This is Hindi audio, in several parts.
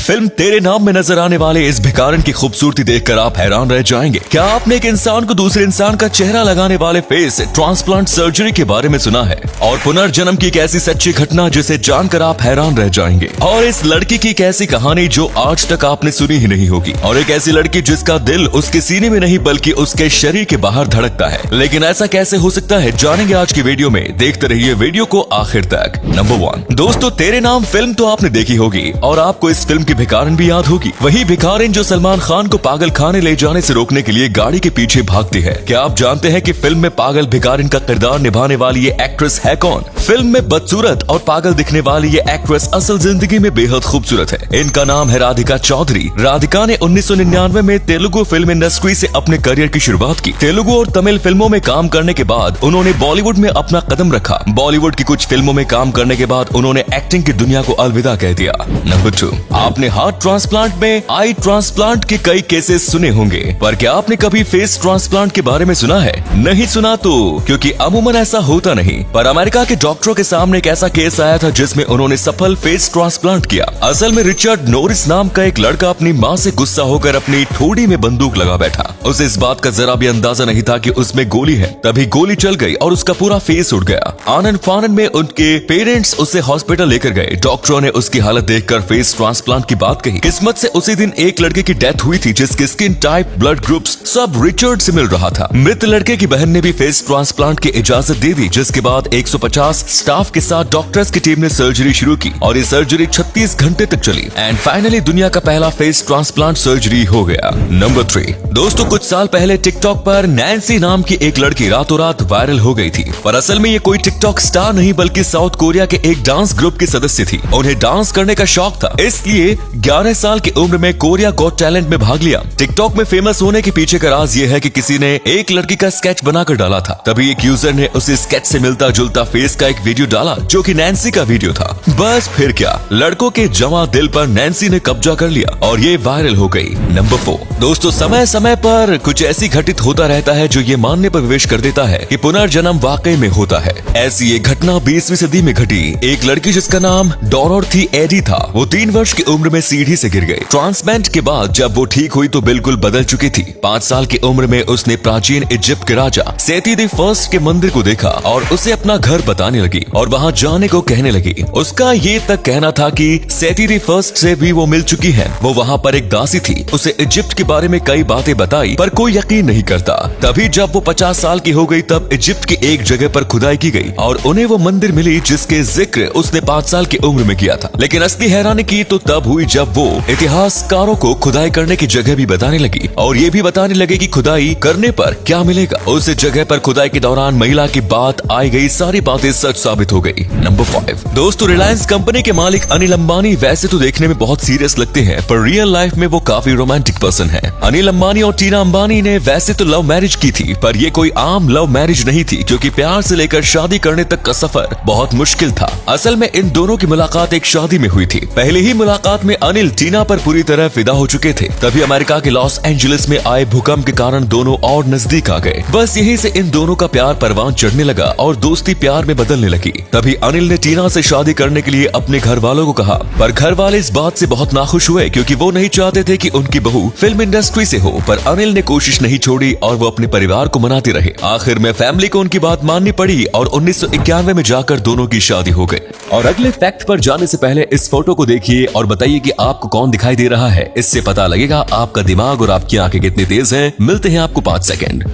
फिल्म तेरे नाम में नजर आने वाले इस भिखारन की खूबसूरती देखकर आप हैरान रह जाएंगे। क्या आपने एक इंसान को दूसरे इंसान का चेहरा लगाने वाले फेस ट्रांसप्लांट सर्जरी के बारे में सुना है? और पुनर्जन्म की एक ऐसी सच्ची घटना जिसे जानकर आप हैरान रह जाएंगे। और इस लड़की की एक ऐसी कहानी जो आज तक आपने सुनी ही नहीं होगी। और एक ऐसी लड़की जिसका दिल उसके सीने में नहीं बल्कि उसके शरीर के बाहर धड़कता है। लेकिन ऐसा कैसे हो सकता है, जानेंगे आज की वीडियो में। देखते रहिए वीडियो को आखिर तक। नंबर 1 दोस्तों, तेरे नाम फिल्म तो आपने देखी होगी और आपको इस फिल्म की भिखारन भी याद होगी। वही भिखारिन जो सलमान खान को पागल खाने ले जाने से रोकने के लिए गाड़ी के पीछे भागती है। क्या आप जानते हैं कि फिल्म में पागल भिखारिन का किरदार निभाने वाली ये एक्ट्रेस है कौन? फिल्म में बदसूरत और पागल दिखने वाली ये एक्ट्रेस असल जिंदगी में बेहद खूबसूरत है। इनका नाम है राधिका चौधरी। राधिका ने 1999 में तेलुगु फिल्म इंडस्ट्री से अपने करियर की शुरुआत की। तेलुगु और तमिल फिल्मों में काम करने के बाद उन्होंने बॉलीवुड में अपना कदम रखा। बॉलीवुड की कुछ फिल्मों में काम करने के बाद उन्होंने एक्टिंग की दुनिया को अलविदा कह दिया। नंबर 2, आपने हार्ट ट्रांसप्लांट में आई ट्रांसप्लांट के कई केसेस सुने होंगे, पर क्या आपने कभी फेस ट्रांसप्लांट के बारे में सुना है? नहीं सुना तो क्योंकि अमूमन ऐसा होता नहीं। पर अमेरिका के डॉक्टरों के सामने एक ऐसा केस आया था जिसमें उन्होंने सफल फेस ट्रांसप्लांट किया। असल में रिचर्ड नॉरिस नाम का एक लड़का अपनी माँ से गुस्सा होकर अपनी ठोड़ी में बंदूक लगा बैठा। उसे इस बात का जरा भी अंदाजा नहीं था कि उसमें गोली है। तभी गोली चल गई और उसका पूरा फेस उड़ गया। आनंद फानन में उनके पेरेंट्स उसे हॉस्पिटल लेकर गए। डॉक्टरों ने उसकी हालत देखकर फेस ट्रांसप्लांट की बात कही। किस्मत से उसी दिन एक लड़के की डेथ हुई थी जिसके स्किन टाइप, ब्लड ग्रुप्स सब रिचर्ड से मिल रहा था। मृत लड़के की बहन ने भी फेस ट्रांसप्लांट की इजाजत दे दी, जिसके बाद 150 स्टाफ के साथ डॉक्टर्स की टीम ने सर्जरी शुरू की और ये सर्जरी 36 घंटे तक चली एंड फाइनली दुनिया का पहला फेस ट्रांसप्लांट सर्जरी हो गया। नंबर 3 दोस्तों, कुछ साल पहले टिकटॉक पर नैन्सी नाम की एक लड़की रातों रात वायरल हो गई थी। पर असल में ये कोई टिकटॉक स्टार नहीं बल्कि साउथ कोरिया के एक डांस ग्रुप की सदस्य थी। उन्हें डांस करने का शौक था, इसलिए 11 साल की उम्र में कोरिया गॉट टैलेंट में भाग लिया। टिकटॉक में फेमस होने के पीछे का राज ये है कि किसी ने एक लड़की का स्केच बनाकर डाला था। तभी एक यूजर ने उस स्केच से मिलता जुलता फेस का एक वीडियो डाला जो कि नैन्सी का वीडियो था। बस फिर क्या, लड़कों के जमा दिल पर नैन्सी ने कब्जा कर लिया और ये वायरल हो गई। नंबर 4 दोस्तों, समय समय पर कुछ ऐसी घटित होता रहता है जो ये मानने पर विवश कर देता है कि पुनर्जन्म वाकई में होता है। ऐसी एक घटना 20वीं सदी में घटी। एक लड़की जिसका नाम डोरोथी एडी था, वो 3 वर्ष की उम्र में सीढ़ी से गिर गई। ट्रांसप्लांट के बाद जब वो ठीक हुई तो बिल्कुल बदल चुकी थी। 5 साल की उम्र में उसने प्राचीन इजिप्ट के राजा सेती द फर्स्ट के मंदिर को देखा और उसे अपना घर बताने लगी और वहाँ जाने को कहने लगी। उसका ये तक कहना था कि सेती द फर्स्ट से भी वो मिल चुकी है। वो वहाँ पर एक दासी थी, उसे इजिप्ट के बारे में कई बातें बताई पर कोई यकीन नहीं करता। तभी जब वो 50 साल की हो गई तब इजिप्ट की एक जगह पर खुदाई की गई और उन्हें वो मंदिर मिली जिसके जिक्र उसने 5 साल की उम्र में किया था। लेकिन असली हैरानी की तो तब हुई जब वो इतिहासकारों को खुदाई करने की जगह भी बताने लगी और ये भी बताने लगे कि खुदाई करने पर क्या मिलेगा। उस जगह पर खुदाई के दौरान महिला की बात आई गई सारी बातें सच साबित हो गई। नंबर 5 दोस्तों, रिलायंस कंपनी के मालिक अनिल अंबानी वैसे तो देखने में बहुत सीरियस लगते हैं पर रियल लाइफ में वो काफी रोमांटिक पर्सन है। अनिल अंबानी और टीना अंबानी ने वैसे तो लव मैरिज की थी पर ये कोई आम लव मैरिज नहीं थी क्योंकि प्यार से लेकर शादी करने तक का सफर बहुत मुश्किल था। असल में इन दोनों की मुलाकात एक शादी में हुई थी। पहले ही मुलाकात में अनिल टीना पर पूरी तरह फिदा हो चुके थे। तभी अमेरिका के लॉस एंजलिस में आए भूकंप के कारण दोनों और नजदीक आ गए। बस यहीं से इन दोनों का प्यार परवान चढ़ने लगा और दोस्ती प्यार में बदलने लगी। तभी अनिल ने टीना से शादी करने के लिए अपने घर वालों को कहा पर घर वाले इस बात से बहुत नाखुश हुए क्योंकि वो नहीं चाहते थे कि उनकी बहू फिल्म इंडस्ट्री से हो। पर अनिल ने कोशिश नहीं छोड़ी और वो अपने परिवार को मनाते रहे। आखिर में फैमिली को उनकी बात माननी पड़ी और 1991 में जाकर दोनों की शादी हो गई। और अगले फैक्ट पर जाने से पहले इस फोटो को देखिए और बताइए कि आपको कौन दिखाई दे रहा है। इससे पता लगेगा आपका दिमाग और आपकी आंखें कितनी तेज हैं। मिलते हैं आपको 5 सेकंड।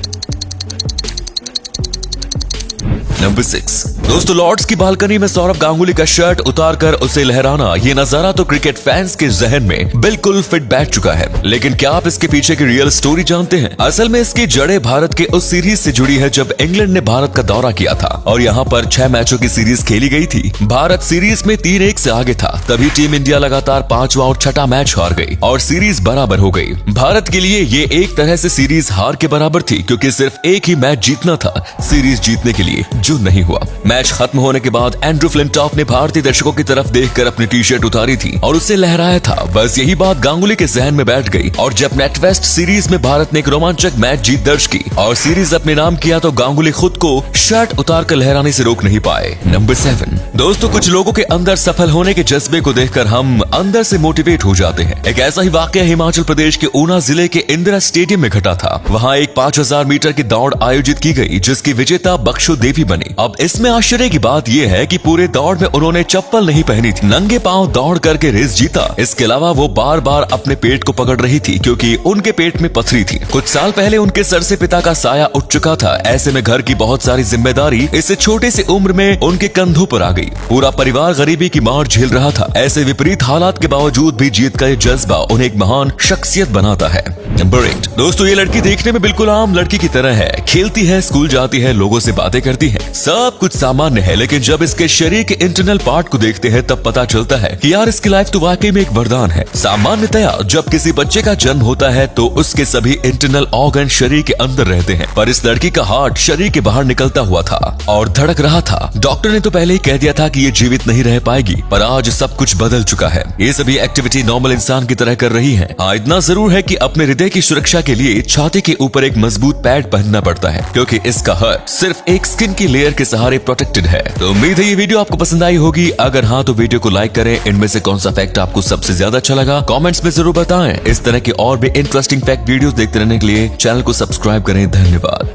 नंबर 6 दोस्तों, लॉर्ड्स की बालकनी में सौरव गांगुली का शर्ट उतारकर उसे लहराना, ये नजारा तो क्रिकेट फैंस के जहन में बिल्कुल फिट बैठ चुका है। लेकिन क्या आप इसके पीछे की रियल स्टोरी जानते हैं? असल में इसकी जड़ें भारत के उस सीरीज से जुड़ी है जब इंग्लैंड ने भारत का दौरा किया था और यहाँ पर 6 मैचों की सीरीज खेली गई थी। भारत सीरीज में 3-1 से आगे था। तभी टीम इंडिया लगातार 5वां और 6ठा मैच हार गई और सीरीज बराबर हो गई। भारत के लिए ये एक तरह से सीरीज हार के बराबर थी क्योंकि सिर्फ एक ही मैच जीतना था सीरीज जीतने के लिए, मंजूर नहीं हुआ। मैच खत्म होने के बाद एंड्रू फ्लिंटॉफ ने भारतीय दर्शकों की तरफ देखकर अपनी टी शर्ट उतारी थी और उसे लहराया था। बस यही बात गांगुली के जहन में बैठ गई और जब नेट वेस्ट सीरीज में भारत ने एक रोमांचक मैच जीत दर्ज की और सीरीज अपने नाम किया तो गांगुली खुद को शर्ट उतार कर लहराने से रोक नहीं पाए। नंबर 7 दोस्तों, कुछ लोगों के अंदर सफल होने के जज्बे को देखकर हम अंदर से मोटिवेट हो जाते हैं। एक ऐसा ही वाकया हिमाचल प्रदेश के ऊना जिले के इंदिरा स्टेडियम में घटा था। वहाँ एक 5000 मीटर की दौड़ आयोजित की गई जिसकी विजेता बख्शो देवी बनी। अब इसमें आश्चर्य की बात यह है कि पूरे दौड़ में उन्होंने चप्पल नहीं पहनी थी, नंगे पांव दौड़ करके रेस जीता। इसके अलावा वो बार बार अपने पेट को पकड़ रही थी क्योंकि उनके पेट में पथरी थी। कुछ साल पहले उनके सर से पिता का साया उठ चुका था। ऐसे में घर की बहुत सारी जिम्मेदारी इस छोटे से उम्र में उनके कंधों पर आ गई। पूरा परिवार गरीबी की मार झेल रहा था। ऐसे विपरीत हालात के बावजूद भी जीत का ये जज्बा उन्हें एक महान शख्सियत बनाता है। नंबर 8 दोस्तों, ये लड़की देखने में बिल्कुल आम लड़की की तरह है। खेलती है, स्कूल जाती है, लोगों से बातें करती है, सब कुछ सामान्य है। लेकिन जब इसके शरीर के इंटरनल पार्ट को देखते हैं तब पता चलता है कि यार इसकी लाइफ तो वाकई में एक वरदान है। सामान्यतया जब किसी बच्चे का जन्म होता है तो उसके सभी इंटरनल ऑर्गन शरीर के अंदर रहते हैं, पर इस लड़की का हार्ट शरीर के बाहर निकलता हुआ था और धड़क रहा था। डॉक्टर ने तो पहले ही कह दिया था कि ये जीवित नहीं रह पाएगी, पर आज सब कुछ बदल चुका है। ये सभी एक्टिविटी नॉर्मल इंसान की तरह कर रही है। हाँ, इतना जरूर है कि अपने हृदय की सुरक्षा के लिए छाती के ऊपर एक मजबूत पैड पहनना पड़ता है क्योंकि इसका हार्ट सिर्फ एक स्किन की लेयर के सहारे प्रोटेक्टेड है। तो उम्मीद है ये वीडियो आपको पसंद आई होगी। अगर हाँ तो वीडियो को लाइक करें। इनमें से कौन सा फैक्ट आपको सबसे ज्यादा अच्छा लगा कमेंट्स में जरूर बताएं। इस तरह के और भी इंटरेस्टिंग फैक्ट वीडियोस देखते रहने के लिए चैनल को सब्सक्राइब करें। धन्यवाद।